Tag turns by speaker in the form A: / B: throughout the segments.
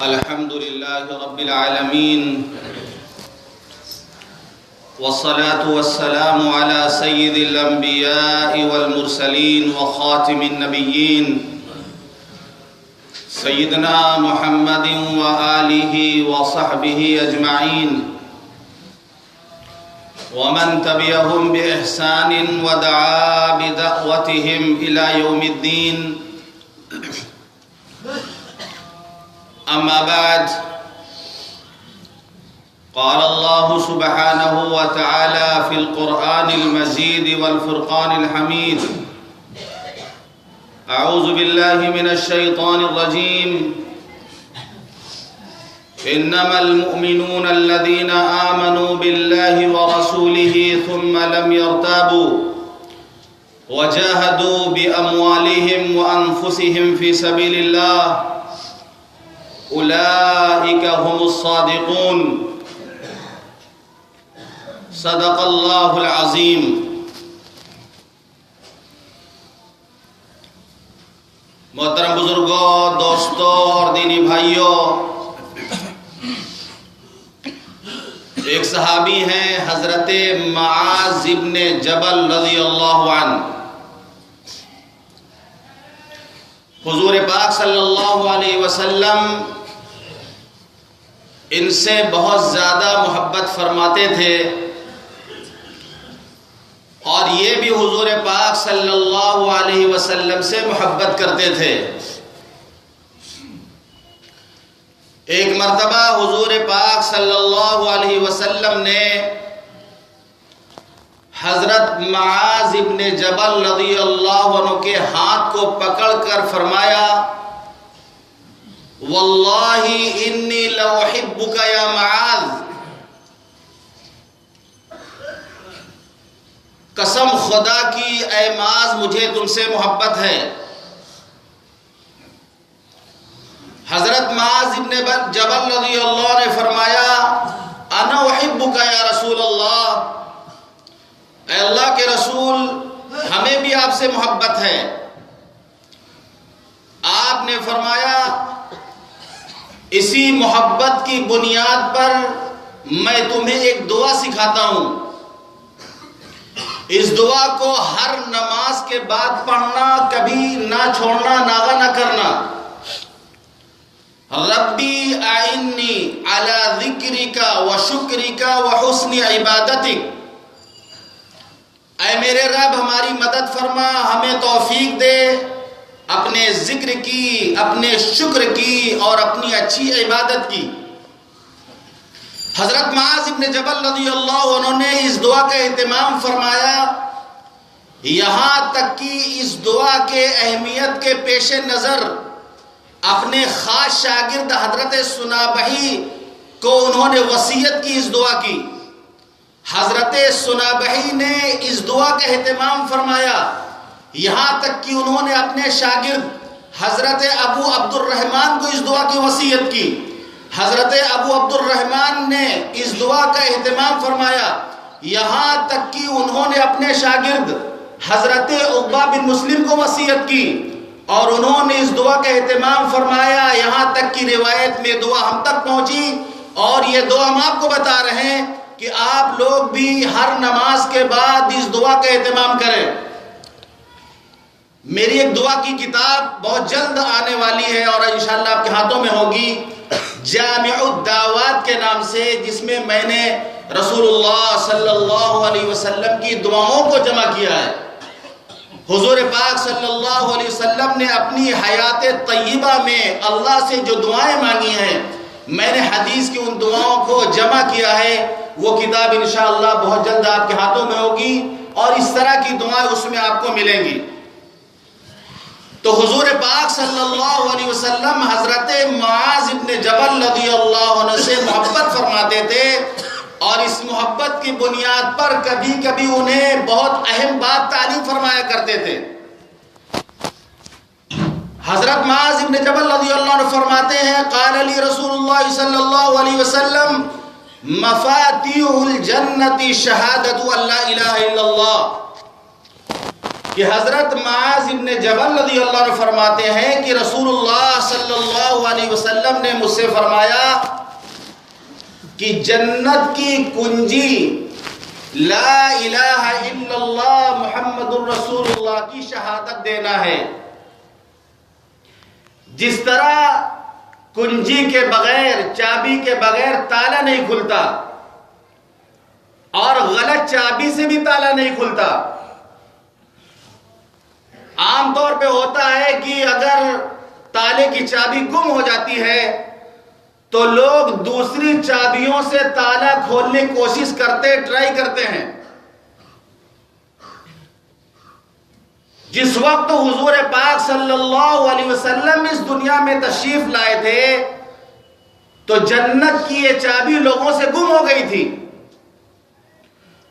A: الحمد لله رب العالمين والصلاة والسلام على سيد الأنبياء والمرسلين وخاتم النبيين سيدنا محمد وآله وصحبه أجمعين ومن تبعهم بإحسان ودعا بدعوتهم إلى يوم الدين. أما بعد، قال الله سبحانه وتعالى في القرآن المجيد والفرقان الحميد: أعوذ بالله من الشيطان الرجيم. إنما المؤمنون الذين آمنوا بالله ورسوله ثم لم يرتابوا وجاهدوا بأموالهم وأنفسهم في سبيل الله أولئك هم الصادقون. صدق اللہ العظیم. محترم بزرگوں، دوستوں اور دینی بھائیوں، ایک صحابی ہیں حضرت معاذ ابن جبل رضی اللہ عنہ. حضور پاک صلی اللہ علیہ وسلم ان سے بہت زیادہ محبت فرماتے تھے اور یہ بھی حضور پاک صلی اللہ علیہ وسلم سے محبت کرتے تھے. ایک مرتبہ حضور پاک صلی اللہ علیہ وسلم نے حضرت معاذ ابن جبل رضی اللہ عنہ کے ہاتھ کو پکڑ کر فرمایا: واللہ انی لأحبک یا معاذ، قسم خدا کی اے معاذ مجھے تم سے محبت ہے. حضرت معاذ ابن جبل رضی اللہ عنہ نے فرمایا: انا احبک یا رسول اللہ، اے اللہ کے رسول ہمیں بھی آپ سے محبت ہے. آپ نے فرمایا: اسی محبت کی بنیاد پر میں تمہیں ایک دعا سکھاتا ہوں. اس دعا کو ہر نماز کے بعد پڑھنا، کبھی نہ چھوڑنا، ناغہ نہ کرنا. ربی اعنی علی ذکرک و شکرک و حسن عبادتک، اے میرے رب ہماری مدد فرما، ہمیں توفیق دے اپنے ذکر کی، اپنے شکر کی اور اپنی اچھی عبادت کی. حضرت معاذ ابن جبل رضی اللہ عنہ نے اس دعا کا اہتمام فرمایا، یہاں تک کہ اس دعا کے اہمیت کے پیش نظر اپنے خاص شاگرد حضرت سنابحی کو انہوں نے وصیت کی اس دعا کی. حضرت سنابحی نے اس دعا کا اہتمام فرمایا، یہاں تک کہ انہوں نے اپنے شاگرد حضرت ابو عبد الرحمن کو اس دعا کی وصیت کی. حضرت ابو عبد الرحمن نے اس دعا کا اہتمام فرمایا، یہاں تک کہ انہوں نے اپنے شاگرد حضرت عقبہ بن مسلم کو وصیت کی اور انہوں نے اس دعا کا اہتمام فرمایا، یہاں تک کہ روایت میں دعا ہم تک پہنچی اور یہ دعا ہم آپ کو بتا رہے ہیں کہ آپ لوگ بھی ہر نماز کے بعد اس دعا کا اہتمام کریں. میری ایک دعا کی کتاب بہت جلد آنے والی ہے اور انشاءاللہ آپ کے ہاتھوں میں ہوگی، جامع الدعوات کے نام سے، جس میں میں نے رسول اللہ صلی اللہ علیہ وسلم کی دعاؤں کو جمع کیا ہے. حضور پاک صلی اللہ علیہ وسلم نے اپنی حیات طیبہ میں اللہ سے جو دعائیں مانگی ہیں، میں نے حدیث کی ان دعاؤں کو جمع کیا ہے. وہ کتاب انشاءاللہ بہت جلد آپ کے ہاتھوں میں ہوگی اور اس طرح کی دعائیں اس میں آپ کو ملیں گی. تو حضور پاک صلی اللہ علیہ وسلم حضرت معاذ ابن جبل رضی اللہ عنہ سے محبت فرماتے تھے اور اس محبت کی بنیاد پر کبھی کبھی انہیں بہت اہم بات تعلیم فرمایا کرتے تھے. حضرت معاذ ابن جبل رضی اللہ عنہ فرماتے ہیں: قال لی رسول اللہ صلی اللہ علیہ وسلم مفاتیح الجنت شہادت ان لا الہ الا اللہ. کہ حضرت معاذ ابن جبل رضی اللہ عنہ فرماتے ہیں کہ رسول اللہ صلی اللہ علیہ وسلم نے مجھ سے فرمایا کہ جنت کی کنجی لا الہ الا اللہ محمد الرسول اللہ کی شہادت دینا ہے. جس طرح کنجی کے بغیر، چابی کے بغیر تالا نہیں کھلتا اور غلط چابی سے بھی تالا نہیں کھلتا. عام طور پہ ہوتا ہے کہ اگر تالے کی چابی گم ہو جاتی ہے تو لوگ دوسری چابیوں سے تالا کھولنے کی کوشش کرتے، ٹرائی کرتے ہیں. جس وقت حضور پاک صلی اللہ علیہ وسلم اس دنیا میں تشریف لائے تھے تو جنت کی یہ چابی لوگوں سے گم ہو گئی تھی.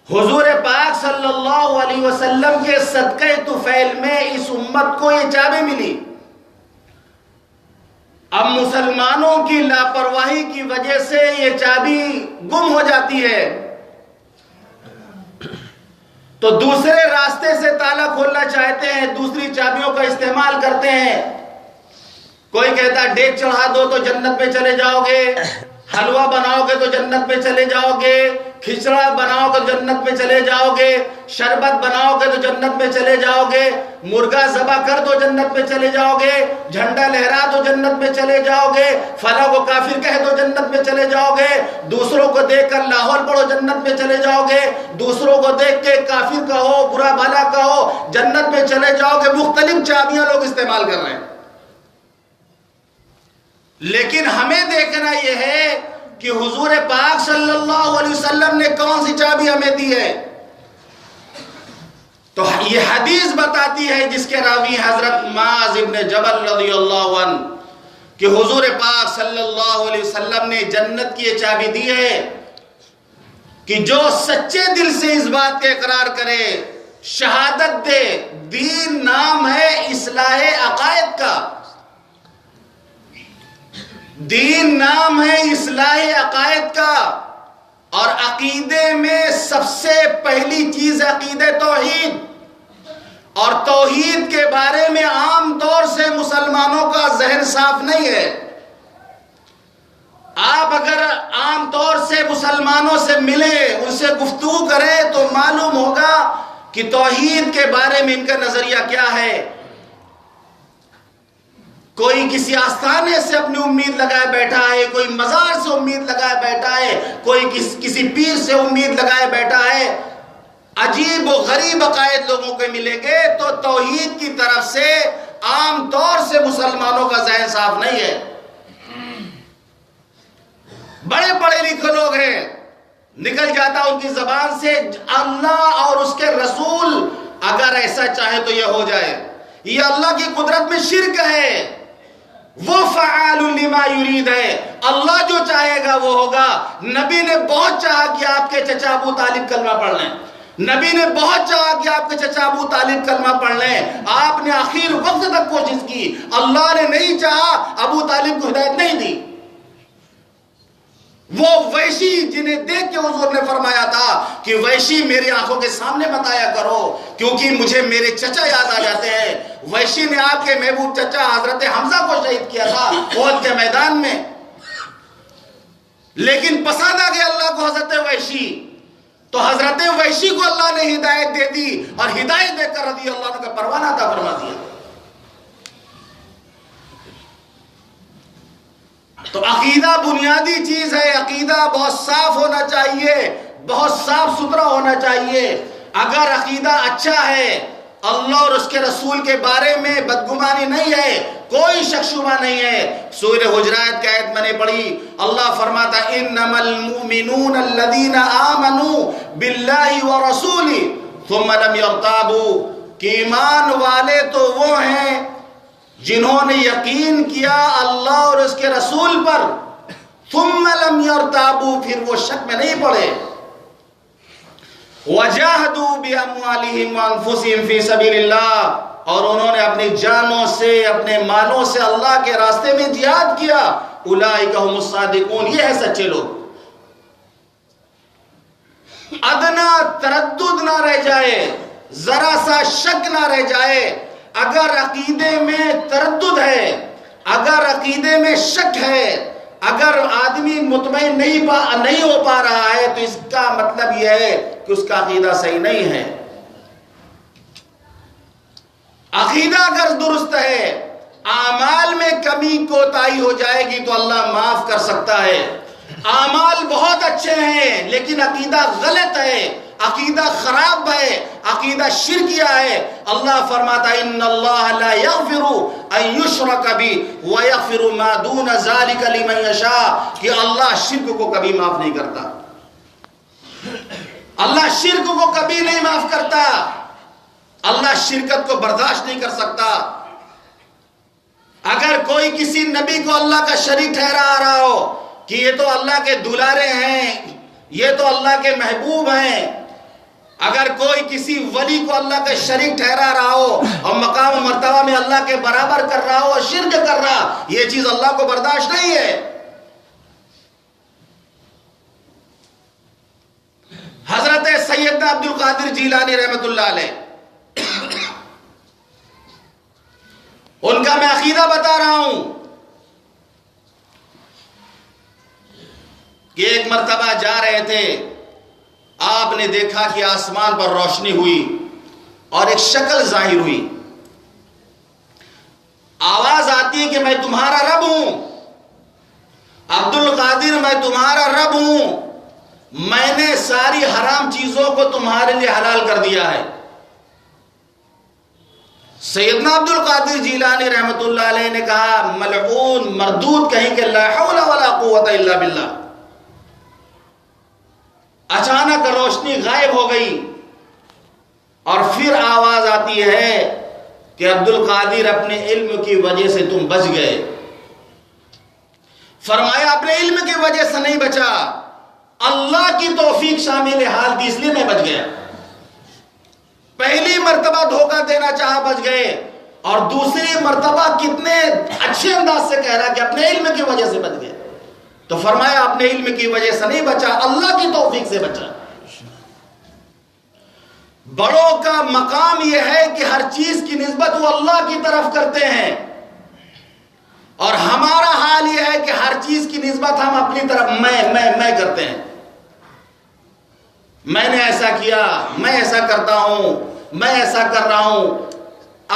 A: حضور پاک صلی اللہ علیہ وسلم کے صدقہ طفیل میں اس امت کو یہ چابی ملی. اب مسلمانوں کی لاپرواہی کی وجہ سے یہ چابی گم ہو جاتی ہے تو دوسرے راستے سے تالا کھولنا چاہتے ہیں، دوسری چابیوں کا استعمال کرتے ہیں. کوئی کہتا ہے ڈیک چڑھا دو تو جنت میں چلے جاؤ گے، حلوہ بناؤ گے تو جنت میں چلے جاؤ گے، کھچڑا بناؤ گے تو جنت میں چلے جاؤ گے، شربت بناؤ گے تو جنت میں چلے جاؤ گے، مرغا ذبح کر دو جنت میں چلے جاؤ گے، جھنڈا لہرا دو جنت میں چلے جاؤ گے، فلاں کو کافر کہہ دو جنت میں چلے جاؤ گے، دوسروں کو دیکھ کر لاہور پڑھو جنت میں چلے جاؤ گے، دوسروں کو دیکھ کے کافر کہو، برا بھلا کہو، جنت میں چلے جاؤ گے. مختلف چابیاں لوگ استعمال کر رہے ہیں. لیکن ہمیں دیکھنا یہ ہے کہ حضور پاک صلی اللہ علیہ وسلم نے کون سی چابی ہمیں دی ہے. تو یہ حدیث بتاتی ہے جس کے راوی حضرت معاذ ابن جبل رضی اللہ عنہ کہ حضور پاک صلی اللہ علیہ وسلم نے جنت کی یہ چابی دی ہے کہ جو سچے دل سے اس بات کے اقرار کرے، شہادت دے دین نام ہے اصلاح عقائد کا، دین نام ہے اصلاح عقائد کا، اور عقیدے میں سب سے پہلی چیز عقیدہ توحید. اور توحید کے بارے میں عام طور سے مسلمانوں کا ذہن صاف نہیں ہے. آپ اگر عام طور سے مسلمانوں سے ملیں، ان سے گفتگو کریں تو معلوم ہوگا کہ توحید کے بارے میں ان کا نظریہ کیا ہے. کوئی کسی آستانے سے اپنی امید لگائے بیٹھا ہے، کوئی مزار سے امید لگائے بیٹھا ہے، کوئی کسی پیر سے امید لگائے بیٹھا ہے. عجیب و غریب عقائد لوگوں کے ملیں گے تو توحید کی طرف سے عام طور سے مسلمانوں کا ذہن صاف نہیں ہے. بڑے پڑھے لکھے لوگ ہیں، نکل جاتا ان کی زبان سے اللہ اور اس کے رسول اگر ایسا چاہے تو یہ ہو جائے. یہ اللہ کی قدرت میں شرک ہے. وہ فعال لما یرید ہے، اللہ جو چاہے گا وہ ہوگا. نبی نے بہت چاہا کہ آپ کے چچا ابو طالب کلمہ پڑھ لیں، نبی نے بہت چاہا کہ آپ کے چچا ابو طالب کلمہ پڑھ لیں. آپ نے آخر وقت تک کوشش کی، اللہ نے نہیں چاہا، ابو طالب کو ہدایت نہیں دی. وہ ویشی جنہیں دیکھ کے حضور نے فرمایا تھا کہ ویشی میری آنکھوں کے سامنے بتایا کرو کیونکہ مجھے میرے چچا یاد آ جاتے ہیں. ویشی نے آپ کے محبوب چچا حضرت حمزہ کو شہید کیا تھا احد کے میدان میں، لیکن پسند آ گیا اللہ کو حضرت ویشی، تو حضرت ویشی کو اللہ نے ہدایت دے دی اور ہدایت دے کر رضی اللہ عنہ کا پروانہ عطا فرما دیا. تو عقیدہ بنیادی چیز ہے. عقیدہ بہت صاف ہونا چاہیے، بہت صاف ستھرا ہونا چاہیے. اگر عقیدہ اچھا ہے، اللہ اور اس کے رسول کے بارے میں بدگمانی نہیں ہے، کوئی شک شبہ نہیں ہے. سورہ حجرات کی آیت میں نے پڑھی، اللہ فرماتا انما المؤمنون الذین آمنوا باللہ ورسولہ ثم لم یرتابوا، کہ ایمان والے تو وہ ہیں جنہوں نے یقین کیا اللہ اور اس کے رسول پر، ثم لم یرتابوا، پھر وہ شک میں نہیں پڑے. وجاہدوا باموالہم وانفسہم فی سبیل اللہ، اور انہوں نے اپنی جانوں سے اپنے مالوں سے اللہ کے راستے میں جہاد کیا. اولئک ھم الصادقون، یہ ہے سچے لوگ. ادنا تردد نہ رہ جائے، ذرا سا شک نہ رہ جائے. اگر عقیدے میں تردد ہے، اگر عقیدے میں شک ہے، اگر آدمی مطمئن نہیں ہو پا رہا ہے تو اس کا مطلب یہ ہے کہ اس کا عقیدہ صحیح نہیں ہے. عقیدہ اگر درست ہے، اعمال میں کمی کوتاہی ہو جائے گی تو اللہ معاف کر سکتا ہے. اعمال بہت اچھے ہیں لیکن عقیدہ غلط ہے، عقیدہ خراب ہے، عقیدہ شرکیہ ہے. اللہ فرماتا ہے ان اللہ لا یغفر ان یشرک بہ ویغفر ما دون ذلک لمن یشاء، کہ اللہ شرک کو کبھی معاف نہیں کرتا. اللہ شرک کو کبھی نہیں معاف کرتا. اللہ شرکت کو برداشت نہیں کر سکتا. اگر کوئی کسی نبی کو اللہ کا شریک ٹھہرا آ رہا ہو کہ یہ تو اللہ کے دلارے ہیں، یہ تو اللہ کے محبوب ہیں، اگر کوئی کسی ولی کو اللہ کا شریک ٹھہرا رہا ہو اور مقام و مرتبہ میں اللہ کے برابر کر رہا ہو اور شرک کر رہا، یہ چیز اللہ کو برداشت نہیں ہے. حضرت سیدنا عبد القادر جیلانی رحمت اللہ علیہ، ان کا میں عقیدہ بتا رہا ہوں کہ ایک مرتبہ جا رہے تھے، آپ نے دیکھا کہ آسمان پر روشنی ہوئی اور ایک شکل ظاہر ہوئی. آواز آتی ہے کہ میں تمہارا رب ہوں، عبد القادر میں تمہارا رب ہوں، میں نے ساری حرام چیزوں کو تمہارے لیے حلال کر دیا ہے. سیدنا عبد القادر جیلانی رحمت اللہ علیہ نے کہا ملعون مردود کہیں کہ لا حول ولا قوت الا باللہ. اچانک روشنی غائب ہو گئی اور پھر آواز آتی ہے کہ عبد القادر اپنے علم کی وجہ سے تم بچ گئے. فرمایا اپنے علم کی وجہ سے نہیں بچا، اللہ کی توفیق شامل حال تھی اس لیے میں بچ گیا. پہلی مرتبہ دھوکہ دینا چاہا بچ گئے، اور دوسری مرتبہ کتنے اچھے انداز سے کہہ رہا کہ اپنے علم کی وجہ سے بچ گئے. تو فرمایا اپنے علم کی وجہ سے نہیں بچا، اللہ کی توفیق سے بچا. بڑوں کا مقام یہ ہے کہ ہر چیز کی نسبت وہ اللہ کی طرف کرتے ہیں، اور ہمارا حال یہ ہے کہ ہر چیز کی نسبت ہم اپنی طرف میں کرتے ہیں. میں نے ایسا کیا، میں ایسا کرتا ہوں، میں ایسا کر رہا ہوں،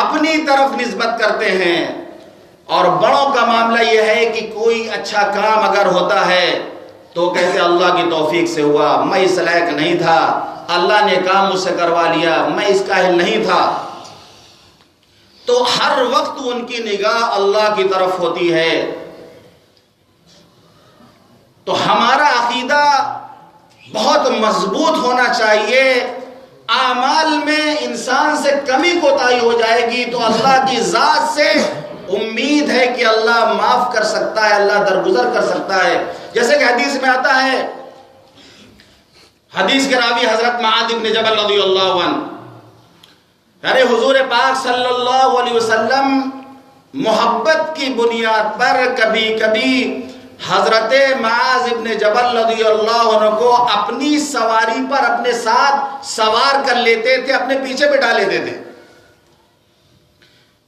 A: اپنی طرف نسبت کرتے ہیں. اور بڑوں کا معاملہ یہ ہے کہ کوئی اچھا کام اگر ہوتا ہے تو کہتے اللہ کی توفیق سے ہوا، میں اس لائق نہیں تھا، اللہ نے کام مجھ سے کروا لیا، میں اس قابل نہیں تھا. تو ہر وقت ان کی نگاہ اللہ کی طرف ہوتی ہے. تو ہمارا عقیدہ بہت مضبوط ہونا چاہیے. اعمال میں انسان سے کمی کوتاہی ہو جائے گی تو اللہ کی ذات سے امید ہے کہ اللہ معاف کر سکتا ہے، اللہ درگزر کر سکتا ہے. جیسے کہ حدیث میں آتا ہے، حدیث کے راوی حضرت معاذ بن جبل رضی اللہ عنہ، ارے حضور پاک صلی اللہ علیہ وسلم محبت کی بنیاد پر کبھی کبھی حضرت معاذ ابن جبل رضی اللہ عنہ کو اپنی سواری پر اپنے ساتھ سوار کر لیتے تھے، اپنے پیچھے بٹھا لیتے تھے.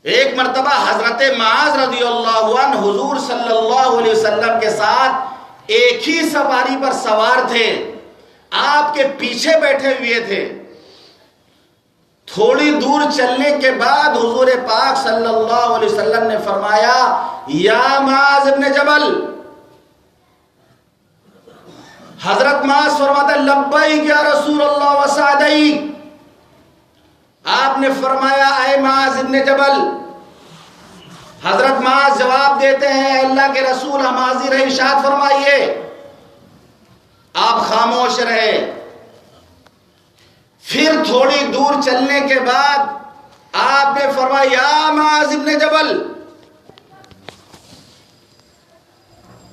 A: ایک مرتبہ حضرت معاذ رضی اللہ عنہ حضور صلی اللہ علیہ وسلم کے ساتھ ایک ہی سواری پر سوار تھے، آپ کے پیچھے بیٹھے ہوئے تھے. تھوڑی دور چلنے کے بعد حضور پاک صلی اللہ علیہ وسلم نے فرمایا یا معاذ ابن جبل. حضرت معاذ فرماتا لبیک یا رسول اللہ وسعدیک. آپ نے فرمایا اے معاذ ابن جبل. حضرت معاذ جواب دیتے ہیں اللہ کے رسول ہم حاضر ہیں، ارشاد فرمائیے. آپ خاموش رہے. پھر تھوڑی دور چلنے کے بعد آپ نے فرمایا یا معاذ ابن جبل.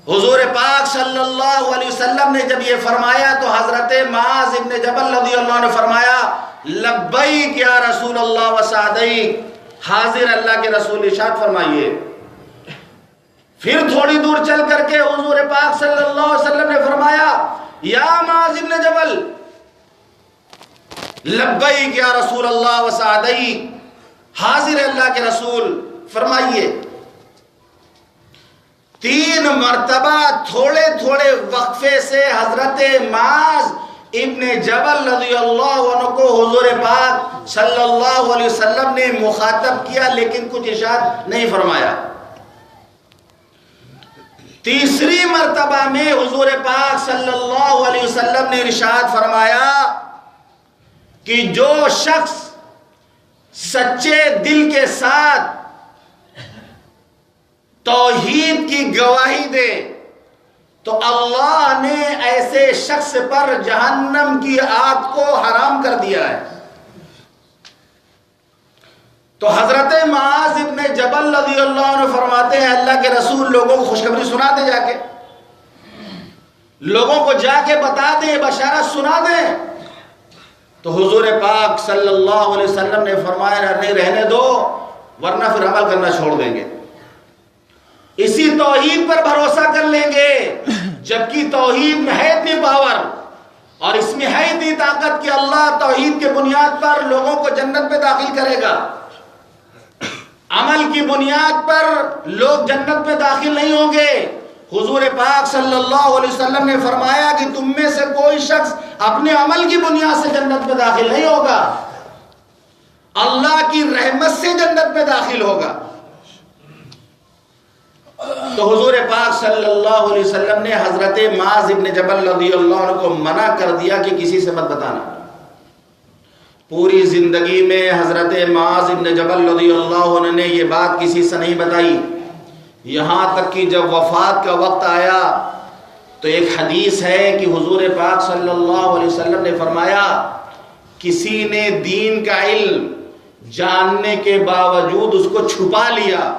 A: حضور پاک صلی اللہ علیہ وسلم نے جب یہ فرمایا تو حضرت معاذ ابن جبل رضی اللہ عنہ نے فرمایا لبیک یا رسول اللہ وسعدیک، حاضر اللہ کے رسول ارشاد فرمائیے. پھر تھوڑی دور چل کر کے حضور پاک صلی اللہ علیہ وسلم نے فرمایا یا معاذ ابن جبل. لبیک یا رسول اللہ و سعدیک، حاضر اللہ کے رسول فرمائیے۔ 3 مرتبہ تھوڑے تھوڑے وقفے سے حضرت معاذ ابن جبل رضی اللہ عنہ کو حضور پاک صلی اللہ علیہ وسلم نے مخاطب کیا، لیکن کچھ ارشاد نہیں فرمایا۔ تیسری مرتبہ میں حضور پاک صلی اللہ علیہ وسلم نے ارشاد فرمایا کہ جو شخص سچے دل کے ساتھ توحید کی گواہی دے تو اللہ نے ایسے شخص پر جہنم کی آگ کو حرام کر دیا ہے۔ تو حضرت معاذ ابن جبل رضی اللہ عنہ فرماتے ہیں اللہ کے رسول لوگوں کو خوشخبری سنا دیں، جا کے لوگوں کو جا کے بتا دیں، بشارت سنا دیں۔ تو حضور پاک صلی اللہ علیہ وسلم نے فرمایا نہیں، رہنے دو ورنہ پھر عمل کرنا چھوڑ دیں گے، اسی توحید پر بھروسہ کر لیں گے، جبکہ توحید میں ہے اتنی پاور اور اس میں ہے اتنی طاقت کہ اللہ توحید کے بنیاد پر لوگوں کو جنت میں داخل کرے گا۔ عمل کی بنیاد پر لوگ جنت میں داخل نہیں ہوں گے۔ حضور پاک صلی اللہ علیہ وسلم نے فرمایا کہ تم میں سے کوئی شخص اپنے عمل کی بنیاد سے جنت میں داخل نہیں ہوگا، اللہ کی رحمت سے جنت میں داخل ہوگا۔ تو حضور پاک صلی اللہ علیہ وسلم نے حضرت معاذ ابن جبل رضی اللہ عنہ کو منع کر دیا کہ کسی سے مت بتانا۔ پوری زندگی میں حضرت معاذ ابن جبل رضی اللہ عنہ نے یہ بات کسی سے نہیں بتائی، یہاں تک کہ جب وفات کا وقت آیا تو ایک حدیث ہے کہ حضور پاک صلی اللہ علیہ وسلم نے فرمایا کسی نے دین کا علم جاننے کے باوجود اس کو چھپا لیا،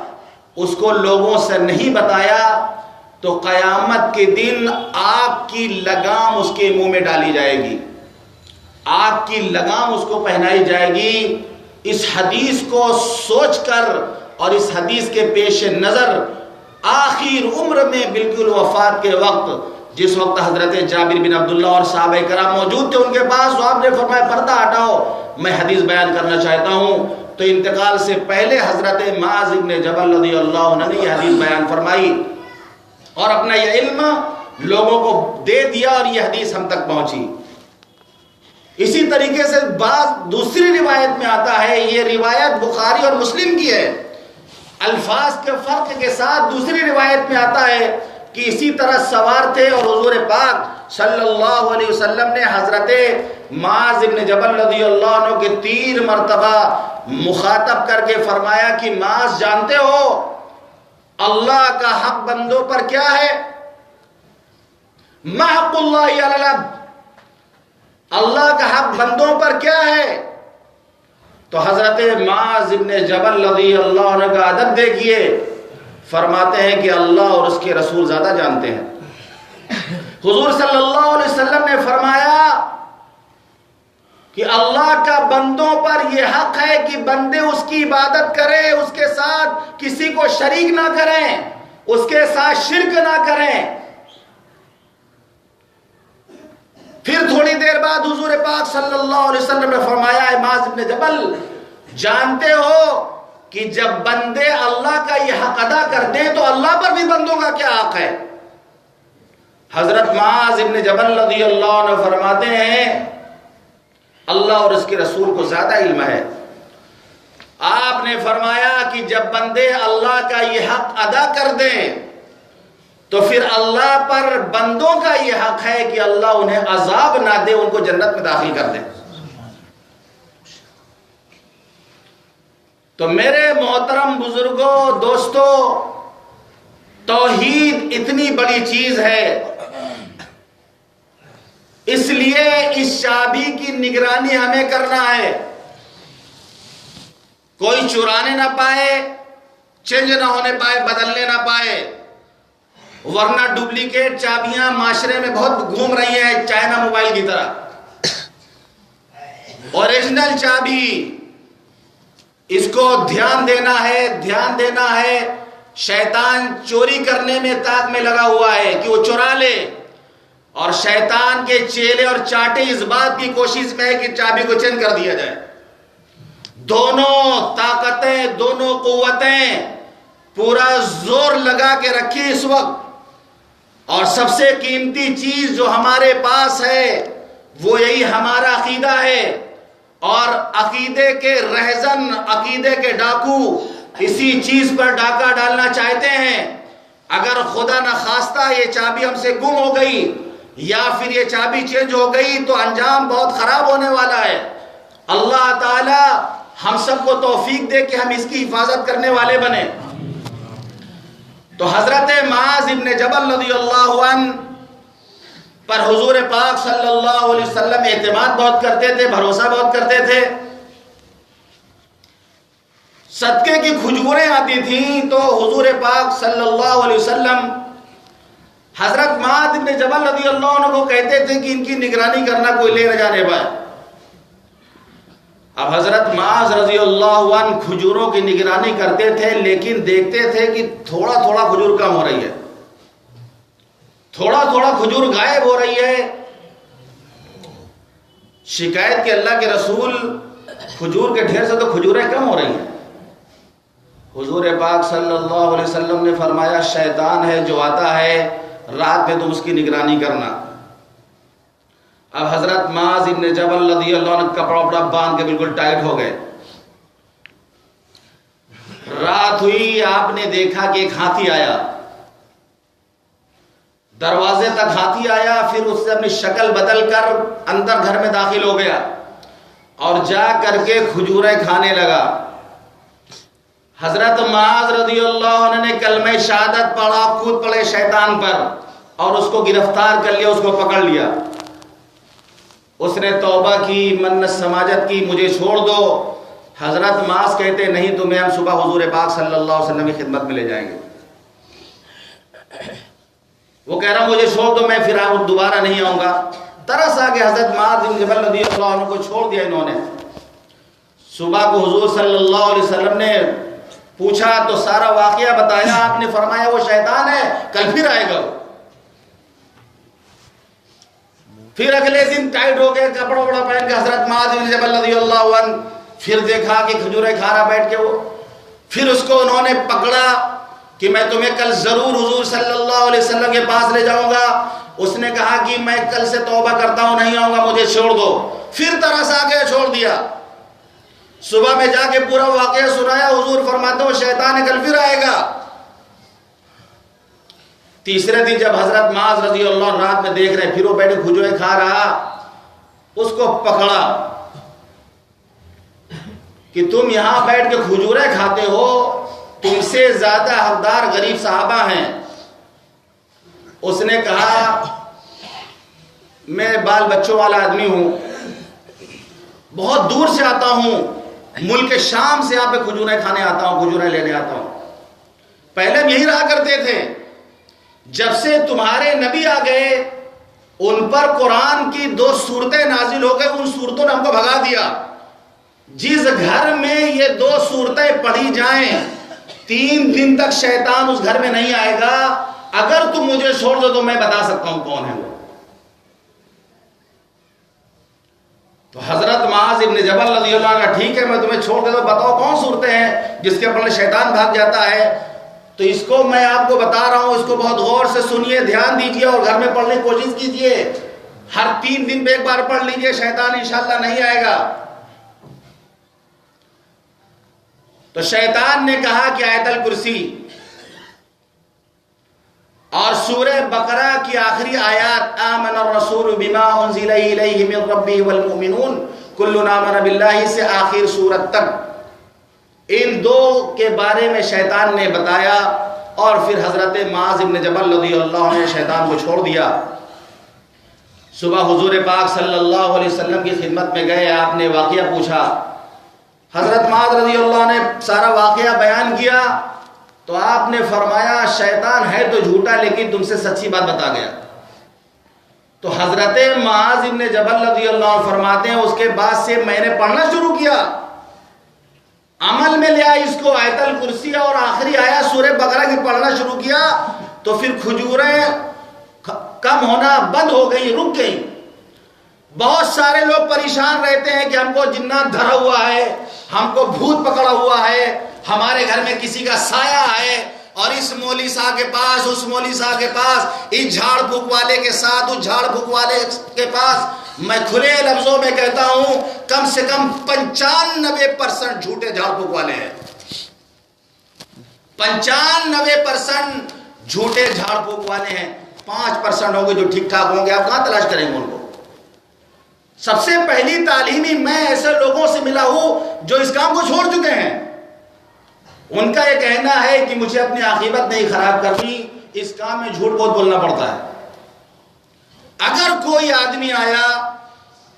A: اس کو لوگوں سے نہیں بتایا، تو قیامت کے دن آگ کی لگام اس کے منہ میں ڈالی جائے گی، آگ کی لگام اس کو پہنائی جائے گی۔ اس حدیث کو سوچ کر اور اس حدیث کے پیش نظر آخر عمر میں بالکل وفات کے وقت، جس وقت حضرت جابر بن عبداللہ اور صحابہ کرام موجود تھے ان کے پاس، تو آپ نے فرمایا پردہ ہٹاؤ میں حدیث بیان کرنا چاہتا ہوں۔ تو انتقال سے پہلے حضرت معاذ ابن جبل رضی اللہ عنہ نے یہ حدیث بیان فرمائی اور اپنا یہ علم لوگوں کو دے دیا اور یہ حدیث ہم تک پہنچی۔ اسی طریقے سے بعض دوسری روایت میں آتا ہے، یہ روایت بخاری اور مسلم کی ہے، الفاظ کے فرق کے ساتھ دوسری روایت میں آتا ہے کہ اسی طرح سوار تھے اور حضور پاک صلی اللہ علیہ وسلم نے حضرت معاذ ابن جبل رضی اللہ عنہ کے 3 مرتبہ مخاطب کر کے فرمایا کہ معاذ جانتے ہو اللہ کا حق بندوں پر کیا ہے؟ ما حق اللہ علی العبد، اللہ کا حق بندوں پر کیا ہے؟ تو حضرت معاذ ابن جبل رضی اللہ عنہ کا ادب دیکھیے، فرماتے ہیں کہ اللہ اور اس کے رسول زیادہ جانتے ہیں۔ حضور صلی اللہ علیہ وسلم نے فرمایا کہ اللہ کا بندوں پر یہ حق ہے کہ بندے اس کی عبادت کریں، اس کے ساتھ کسی کو شریک نہ کریں، اس کے ساتھ شرک نہ کریں۔ پھر تھوڑی دیر بعد حضور پاک صلی اللہ علیہ وسلم نے فرمایا اے معاذ ابن جبل، جانتے ہو کہ جب بندے اللہ کا یہ حق ادا کر دیں تو اللہ پر بھی بندوں کا کیا حق ہے؟ حضرت معاذ ابن جبل رضی اللہ عنہ فرماتے ہیں اللہ اور اس کے رسول کو زیادہ علم ہے۔ آپ نے فرمایا کہ جب بندے اللہ کا یہ حق ادا کر دیں تو پھر اللہ پر بندوں کا یہ حق ہے کہ اللہ انہیں عذاب نہ دے، ان کو جنت میں داخل کر دے۔ تو میرے محترم بزرگوں، دوستوں، توحید اتنی بڑی چیز ہے، اس لیے اس چابی کی نگرانی ہمیں کرنا ہے، کوئی چرانے نہ پائے، چینج نہ ہونے پائے، بدلنے نہ پائے، ورنہ ڈپلیکیٹ چابیاں معاشرے میں بہت گھوم رہی ہیں چائنا موبائل کی طرح۔ اوریجنل چابی، اس کو دھیان دینا ہے۔ شیطان چوری کرنے میں طاق میں لگا ہوا ہے کہ وہ چرا لے، اور شیطان کے چیلے اور چاٹے اس بات کی کوشش میں ہے کہ چابی کو چینج کر دیا جائے. دونوں طاقتیں، دونوں قوتیں پورا زور لگا کے رکھی اس وقت. اور سب سے قیمتی چیز جو ہمارے پاس ہے وہ یہی ہمارا عقیدہ ہے. اور عقیدے کے رہزن، عقیدے کے ڈاکو اسی چیز پر ڈاکہ ڈالنا چاہتے ہیں. اگر خدا نہ خواستہ یہ چابی ہم سے گم ہو گئی یا پھر یہ چابی چینج ہو گئی تو انجام بہت خراب ہونے والا ہے. اللہ تعالی ہم سب کو توفیق دے کہ ہم اس کی حفاظت کرنے والے بنے. تو حضرت معاذ ابن جبل رضی اللہ عنہ پر حضور پاک صلی اللہ علیہ وسلم اعتماد بہت کرتے تھے، بھروسہ بہت کرتے تھے. صدقے کی کھجوریں آتی تھیں تو حضور پاک صلی اللہ علیہ وسلم حضرت معاذ ابن جبل رضی اللہ عنہ کو کہتے تھے کہ ان کی نگرانی کرنا، کوئی لے نہ جانے پائے. اب حضرت معاذ رضی اللہ عنہ کھجوروں کی نگرانی کرتے تھے، لیکن دیکھتے تھے کہ تھوڑا تھوڑا کھجور کم ہو رہی ہے، تھوڑا تھوڑا کھجور غائب ہو رہی ہے. شکایت کہ اللہ کے رسول کھجور کے ڈھیر سے تو کھجوریں کم ہو رہی ہیں. حضور پاک صلی اللہ علیہ وسلم نے فرمایا شیطان ہے جو آتا ہے رات میں تم اس کی نگرانی کرنا. اب حضرت معاذ ابن جبل رضی اللہ عنہ کپڑا وپڑا باندھ کے بالکل ٹائٹ ہو گئے. رات ہوئی، آپ نے دیکھا کہ ایک ہاتھی آیا، دروازے تک ہاتھی آیا، پھر اس سے اپنی شکل بدل کر اندر گھر میں داخل ہو گیا اور جا کر کے کھجوریں کھانے لگا. حضرت معاذ رضی اللہ عنہ نے کلمہ شہادت پڑھا، کود پڑے شیطان پر اور اس کو گرفتار کر لیا، اس کو پکڑ لیا. اس نے توبہ کی، منت سماجت کی، مجھے چھوڑ دو. حضرت معاذ کہتے نہیں تمہیں ہم صبح حضور پاک صلی اللہ علیہ وسلم کی خدمت میں لے جائیں گے. وہ کہہ رہا مجھے چھوڑ دو، میں پھر دوبارہ نہیں آؤں گا. ترس آ گیا، حضرت معاذ بن جبل رضی اللہ عنہ کو چھوڑ دیا انہوں نے. صبح کو حضور صلی اللہ علیہ وسلم نے پوچھا تو سارا واقعہ بتایا. آپ نے فرمایا وہ شیطان ہے، کل پھر آئے گا. پھر اگلے دن ٹائٹ ہو گئے، کپڑا وپڑا پہن کے حضرت معاذ بن جبل رضی اللہ عنہ پھر دیکھا کہ کھجوریں کھا رہا بیٹھ کے. وہ پھر اس کو انہوں نے پکڑا کہ میں تمہیں کل ضرور حضور صلی اللہ علیہ وسلم کے پاس لے جاؤں گا. اس نے کہا کہ میں کل سے توبہ کرتا ہوں، نہیں آؤں گا، مجھے چھوڑ دو. پھر ترس آ گیا، چھوڑ دیا. صبح میں جا کے پورا واقعہ سنایا. حضور فرماتے وہ شیطان ہے، کل پھر آئے گا. تیسرے دن جب حضرت معاذ رضی اللہ عنہ رات میں دیکھ رہے، پھر وہ بیٹھے کھجوریں کھا رہا، اس کو پکڑا کہ تم یہاں بیٹھ کے کھجوریں کھاتے ہو، تم سے زیادہ حقدار غریب صحابہ ہیں. اس نے کہا میں بال بچوں والا آدمی ہوں، بہت دور سے آتا ہوں، ملک شام سے یہاں پہ کھجوریں کھانے آتا ہوں، کھجوریں لینے آتا ہوں. پہلے ہم یہی رہا کرتے تھے. جب سے تمہارے نبی آ گئے ان پر قرآن کی 2 سورتیں نازل ہو گئے، ان سورتوں نے ہم کو بھگا دیا. جس گھر میں یہ 2 سورتیں پڑھی جائیں 3 دن تک شیطان اس گھر میں نہیں آئے گا. اگر تم مجھے چھوڑ دو تو میں بتا سکتا ہوں کون ہے وہ. تو حضرت معاذ ابن جبل رضی اللہ عنہ ٹھیک ہے میں تمہیں چھوڑ دیتا ہوں، بتاؤ کون صورتیں ہیں جس کے پڑھنے شیطان بھاگ جاتا ہے. تو اس کو میں آپ کو بتا رہا ہوں، اس کو بہت غور سے سنیے، دھیان دیجیے اور گھر میں پڑھنے کی کوشش کیجیے. ہر 3 دن پہ ایک بار پڑھ لیجیے، شیطان انشاءاللہ نہیں آئے گا. تو شیطان نے کہا کہ آیت الکرسی اور سورہ بقرہ کی آخری آیات آمن الرسول بما انزل الیہ من ربہ والمؤمنون کل آمن باللہ سے آخر سورت تک، ان 2 کے بارے میں شیطان نے بتایا. اور پھر حضرت معاذ بن جبل رضی اللہ عنہ نے شیطان کو چھوڑ دیا. صبح حضور پاک صلی اللہ علیہ وسلم کی خدمت میں گئے، آپ نے واقعہ پوچھا. حضرت معاذ رضی اللہ عنہ نے سارا واقعہ بیان کیا تو آپ نے فرمایا شیطان ہے تو جھوٹا لیکن تم سے سچی بات بتا گیا. تو حضرت معاذ بن جبل رضی اللہ عنہ فرماتے ہیں اس کے بعد سے میں نے پڑھنا شروع کیا، عمل میں لیا اس کو، آیت الکرسی اور آخری آیت سورہ بقرہ کی پڑھنا شروع کیا. تو پھر کھجوریں کم ہونا بند ہو گئی، رک گئی۔ بہت سارے لوگ پریشان رہتے ہیں کہ ہم کو جنات دھرا ہوا ہے، ہم کو بھوت پکڑا ہوا ہے، ہمارے گھر میں کسی کا سایہ ہے، اور اس مولوی صاحب کے پاس، اس مولوی صاحب کے پاس، اس جھاڑ پھونک والے کے ساتھ، اس جھاڑ پھونک والے کے پاس۔ میں کھلے لفظوں میں کہتا ہوں کم سے کم 95% جھوٹے جھاڑ پھونک والے ہیں۔ 95% جھوٹے جھاڑ پھونک والے ہیں۔ 5% ہوں گے جو ٹھیک ٹھاک ہوں گے، آپ کہاں تلاش کریں گے ان کو؟ سب سے پہلی تعلیمی میں ایسے لوگوں سے ملا ہوں جو اس کام کو چھوڑ چکے ہیں۔ ان کا یہ کہنا ہے کہ مجھے اپنی عاقبت نہیں خراب کرنی، اس کام میں جھوٹ بہت بولنا پڑتا ہے۔ اگر کوئی آدمی آیا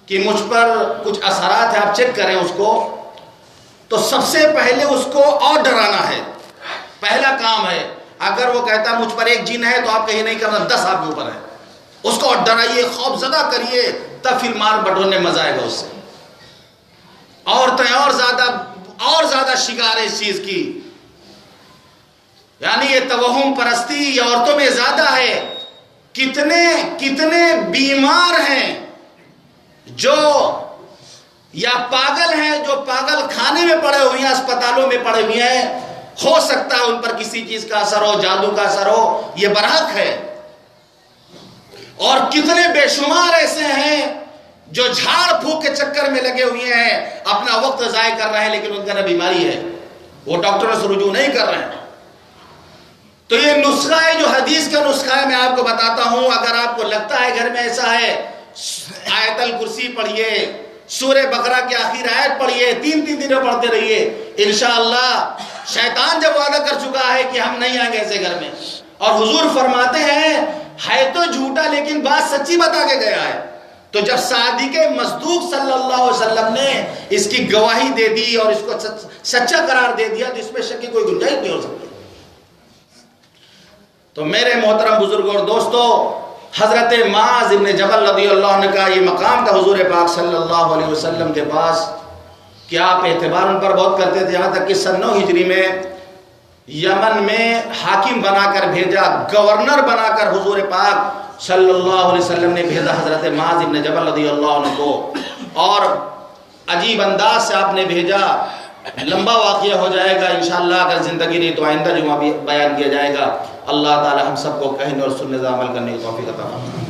A: کہ مجھ پر کچھ اثرات ہیں، آپ چیک کریں اس کو، تو سب سے پہلے اس کو اور ڈرانا ہے، پہلا کام ہے۔ اگر وہ کہتا مجھ پر ایک جن ہے تو آپ کہیں نہیں کرنا، 10 آپ کے اوپر ہے، اس کو اور ڈرائیے، خوف زدہ کریے، تب پھر مار بٹورنے مزہ آئے گا اس سے۔ عورتیں اور زیادہ شکار ہے اس چیز کی، یعنی یہ توہم پرستی یہ عورتوں میں زیادہ ہے۔ کتنے بیمار ہیں جو یا پاگل ہیں، جو پاگل خانے میں پڑے ہوئے ہیں، اسپتالوں میں پڑے ہوئے ہیں، ہو سکتا ہے ان پر کسی چیز کا اثر ہو، جادو کا اثر ہو، یہ برحق ہے۔ اور کتنے بے شمار ایسے ہیں جو جھاڑ پھونک کے چکر میں لگے ہوئے ہیں، اپنا وقت ضائع کر رہے ہیں، لیکن ان کا نہ بیماری ہے، وہ ڈاکٹروں سے رجوع نہیں کر رہے ہیں۔ تو یہ نسخہ ہے جو حدیث کا نسخہ ہے، میں آپ کو بتاتا ہوں۔ اگر آپ کو لگتا ہے گھر میں ایسا ہے، آیت الکرسی پڑھیے، سورہ بقرہ کی آخر آیت پڑھیے، 3 دنوں پڑھتے رہیے، انشاءاللہ۔ شیطان جب وعدہ کر چکا ہے کہ ہم نہیں آئیں گے ایسے گھر میں، اور حضور فرماتے ہیں ہے تو جھوٹا لیکن بات سچی بتا کے گیا ہے۔ تو جب صادق مصدوق صلی اللہ علیہ وسلم نے اس کی گواہی دے دی اور اس کو سچا قرار دے دیا، تو اس میں شک کی کوئی گنجائش نہیں ہو سکتی۔ تو میرے محترم بزرگوں اور دوستو، حضرت معاذ ابن جبل رضی اللہ عنہ کا یہ مقام تھا حضور پاک صلی اللہ علیہ وسلم کے پاس کہ آپ اعتبار ان پر بہت کرتے تھے، یہاں تک کہ سن 9 ہجری میں یمن میں حاکم بنا کر بھیجا، گورنر بنا کر حضور پاک صلی اللہ علیہ وسلم نے بھیجا حضرت معاذ ابن جبل رضی اللہ عنہ کو، اور عجیب انداز سے آپ نے بھیجا۔ لمبا واقعہ ہو جائے گا انشاءاللہ، اگر زندگی نہیں تو آئندہ جمعہ بھی بیان کیا جائے گا۔ اللہ تعالی ہم سب کو کہنے اور سننے سے عمل کرنے کی توفیق عطا فرمائے۔